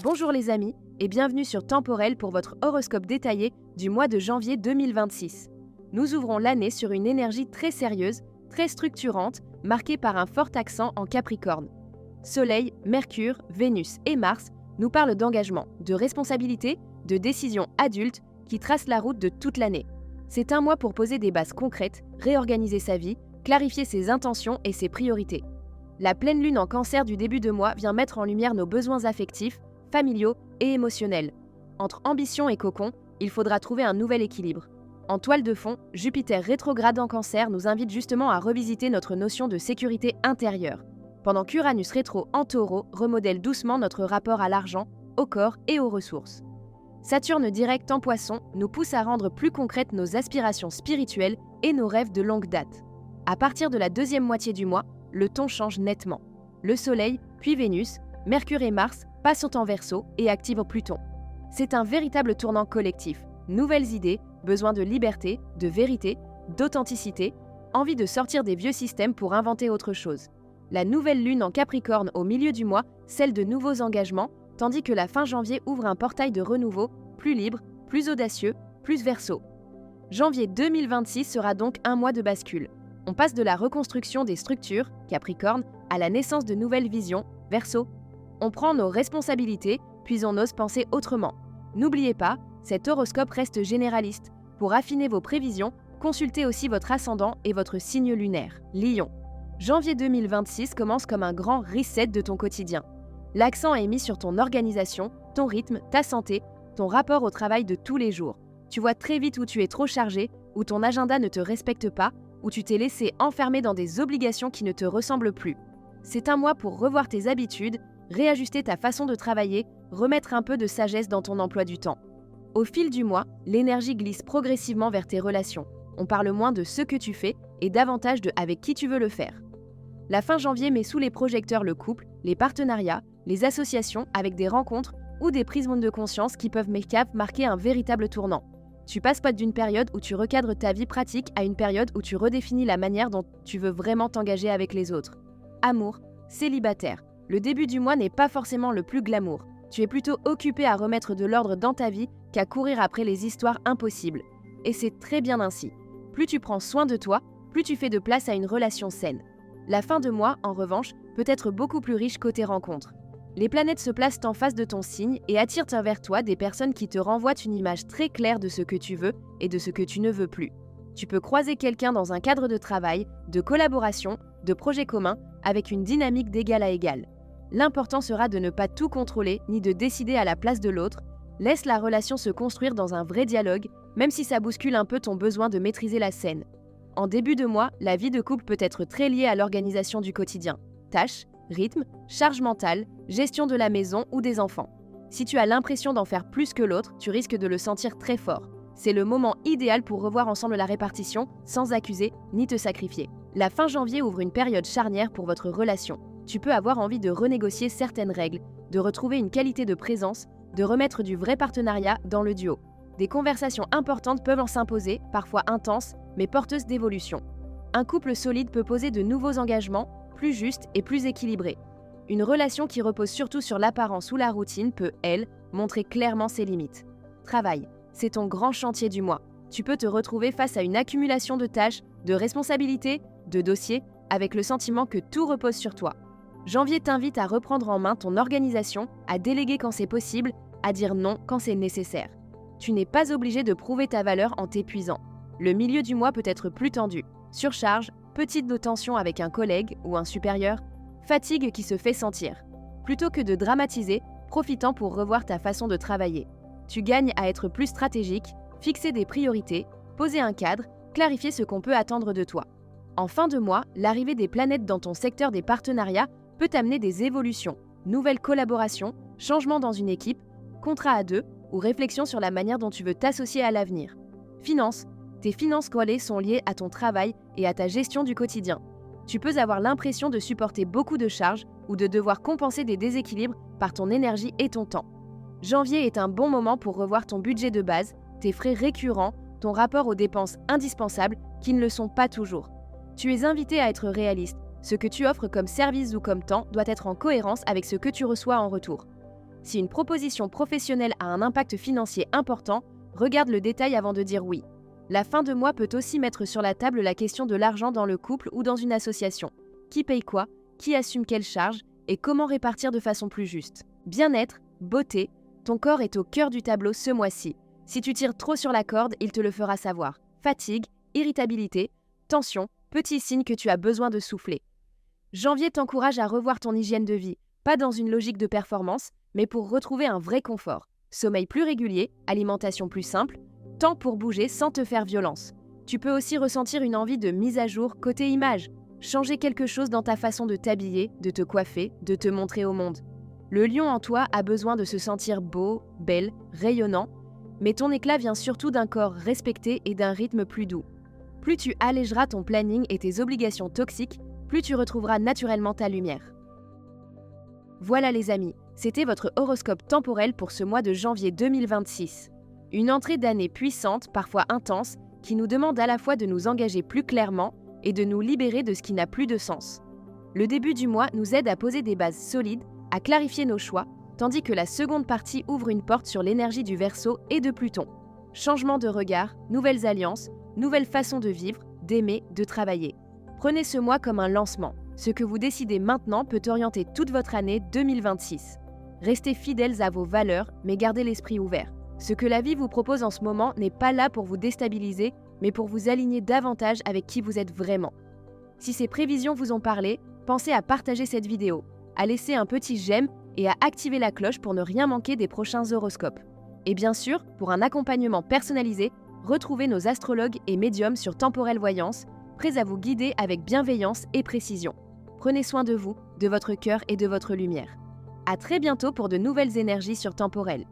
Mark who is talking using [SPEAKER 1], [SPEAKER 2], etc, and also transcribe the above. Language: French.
[SPEAKER 1] Bonjour les amis et bienvenue sur Temporel pour votre horoscope détaillé du mois de janvier 2026. Nous ouvrons l'année sur une énergie très sérieuse, très structurante, marquée par un fort accent en Capricorne. Soleil, Mercure, Vénus et Mars nous parlent d'engagement, de responsabilité, de décisions adultes qui tracent la route de toute l'année. C'est un mois pour poser des bases concrètes, réorganiser sa vie, clarifier ses intentions et ses priorités. La pleine lune en Cancer du début de mois vient mettre en lumière nos besoins affectifs, familiaux et émotionnels. Entre ambition et cocon, il faudra trouver un nouvel équilibre. En toile de fond, Jupiter rétrograde en Cancer nous invite justement à revisiter notre notion de sécurité intérieure, pendant qu'Uranus rétro en Taureau remodèle doucement notre rapport à l'argent, au corps et aux ressources. Saturne direct en Poisson nous pousse à rendre plus concrètes nos aspirations spirituelles et nos rêves de longue date. À partir de la deuxième moitié du mois, le ton change nettement. Le Soleil, puis Vénus, Mercure et Mars passent en Verseau et activent Pluton. C'est un véritable tournant collectif. Nouvelles idées, besoin de liberté, de vérité, d'authenticité, envie de sortir des vieux systèmes pour inventer autre chose. La nouvelle lune en Capricorne au milieu du mois scelle de nouveaux engagements, tandis que la fin janvier ouvre un portail de renouveau, plus libre, plus audacieux, plus Verseau. Janvier 2026 sera donc un mois de bascule. On passe de la reconstruction des structures, Capricorne, à la naissance de nouvelles visions, Verseau. On prend nos responsabilités, puis on ose penser autrement. N'oubliez pas, cet horoscope reste généraliste. Pour affiner vos prévisions, consultez aussi votre ascendant et votre signe lunaire, Lion. Janvier 2026 commence comme un grand reset de ton quotidien. L'accent est mis sur ton organisation, ton rythme, ta santé, ton rapport au travail de tous les jours. Tu vois très vite où tu es trop chargé, où ton agenda ne te respecte pas, où tu t'es laissé enfermer dans des obligations qui ne te ressemblent plus. C'est un mois pour revoir tes habitudes, réajuster ta façon de travailler, remettre un peu de sagesse dans ton emploi du temps. Au fil du mois, l'énergie glisse progressivement vers tes relations. On parle moins de ce que tu fais et davantage de avec qui tu veux le faire. La fin janvier met sous les projecteurs le couple, les partenariats, les associations avec des rencontres ou des prises de conscience qui peuvent marquer un véritable tournant. Tu passes pas d'une période où tu recadres ta vie pratique à une période où tu redéfinis la manière dont tu veux vraiment t'engager avec les autres. Amour, célibataire. Le début du mois n'est pas forcément le plus glamour. Tu es plutôt occupé à remettre de l'ordre dans ta vie qu'à courir après les histoires impossibles. Et c'est très bien ainsi. Plus tu prends soin de toi, plus tu fais de place à une relation saine. La fin de mois, en revanche, peut être beaucoup plus riche côté rencontres. Les planètes se placent en face de ton signe et attirent vers toi des personnes qui te renvoient une image très claire de ce que tu veux et de ce que tu ne veux plus. Tu peux croiser quelqu'un dans un cadre de travail, de collaboration, de projet commun, avec une dynamique d'égal à égal. L'important sera de ne pas tout contrôler ni de décider à la place de l'autre. Laisse la relation se construire dans un vrai dialogue, même si ça bouscule un peu ton besoin de maîtriser la scène. En début de mois, la vie de couple peut être très liée à l'organisation du quotidien. Tâches, rythme, charge mentale, gestion de la maison ou des enfants. Si tu as l'impression d'en faire plus que l'autre, tu risques de le sentir très fort. C'est le moment idéal pour revoir ensemble la répartition, sans accuser ni te sacrifier. La fin janvier ouvre une période charnière pour votre relation. Tu peux avoir envie de renégocier certaines règles, de retrouver une qualité de présence, de remettre du vrai partenariat dans le duo. Des conversations importantes peuvent en s'imposer, parfois intenses, mais porteuses d'évolution. Un couple solide peut poser de nouveaux engagements, plus justes et plus équilibrés. Une relation qui repose surtout sur l'apparence ou la routine peut, elle, montrer clairement ses limites. Travail, c'est ton grand chantier du mois. Tu peux te retrouver face à une accumulation de tâches, de responsabilités, de dossiers, avec le sentiment que tout repose sur toi. Janvier t'invite à reprendre en main ton organisation, à déléguer quand c'est possible, à dire non quand c'est nécessaire. Tu n'es pas obligé de prouver ta valeur en t'épuisant. Le milieu du mois peut être plus tendu. Surcharge, petite tension avec un collègue ou un supérieur, fatigue qui se fait sentir. Plutôt que de dramatiser, profitant pour revoir ta façon de travailler. Tu gagnes à être plus stratégique, fixer des priorités, poser un cadre, clarifier ce qu'on peut attendre de toi. En fin de mois, l'arrivée des planètes dans ton secteur des partenariats peut amener des évolutions, nouvelles collaborations, changements dans une équipe, contrats à deux ou réflexion sur la manière dont tu veux t'associer à l'avenir. Finances, tes finances collées sont liées à ton travail et à ta gestion du quotidien. Tu peux avoir l'impression de supporter beaucoup de charges ou de devoir compenser des déséquilibres par ton énergie et ton temps. Janvier est un bon moment pour revoir ton budget de base, tes frais récurrents, ton rapport aux dépenses indispensables qui ne le sont pas toujours. Tu es invité à être réaliste. Ce que tu offres comme service ou comme temps doit être en cohérence avec ce que tu reçois en retour. Si une proposition professionnelle a un impact financier important, regarde le détail avant de dire oui. La fin de mois peut aussi mettre sur la table la question de l'argent dans le couple ou dans une association. Qui paye quoi? Qui assume quelle charge? Et comment répartir de façon plus juste? Bien-être, beauté, ton corps est au cœur du tableau ce mois-ci. Si tu tires trop sur la corde, il te le fera savoir. Fatigue, irritabilité, tension, petits signes que tu as besoin de souffler. Janvier t'encourage à revoir ton hygiène de vie, pas dans une logique de performance, mais pour retrouver un vrai confort. Sommeil plus régulier, alimentation plus simple, temps pour bouger sans te faire violence. Tu peux aussi ressentir une envie de mise à jour côté image. Changer quelque chose dans ta façon de t'habiller, de te coiffer, de te montrer au monde. Le lion en toi a besoin de se sentir beau, belle, rayonnant, mais ton éclat vient surtout d'un corps respecté et d'un rythme plus doux. Plus tu allégeras ton planning et tes obligations toxiques, plus tu retrouveras naturellement ta lumière. Voilà les amis, c'était votre horoscope temporel pour ce mois de janvier 2026. Une entrée d'année puissante, parfois intense, qui nous demande à la fois de nous engager plus clairement et de nous libérer de ce qui n'a plus de sens. Le début du mois nous aide à poser des bases solides, à clarifier nos choix, tandis que la seconde partie ouvre une porte sur l'énergie du Verseau et de Pluton. Changement de regard, nouvelles alliances, nouvelles façons de vivre, d'aimer, de travailler. Prenez ce mois comme un lancement. Ce que vous décidez maintenant peut orienter toute votre année 2026. Restez fidèles à vos valeurs, mais gardez l'esprit ouvert. Ce que la vie vous propose en ce moment n'est pas là pour vous déstabiliser, mais pour vous aligner davantage avec qui vous êtes vraiment. Si ces prévisions vous ont parlé, pensez à partager cette vidéo, à laisser un petit j'aime et à activer la cloche pour ne rien manquer des prochains horoscopes. Et bien sûr, pour un accompagnement personnalisé, retrouvez nos astrologues et médiums sur Temporelle Voyance, prêts à vous guider avec bienveillance et précision. Prenez soin de vous, de votre cœur et de votre lumière. À très bientôt pour de nouvelles énergies sur Temporelle.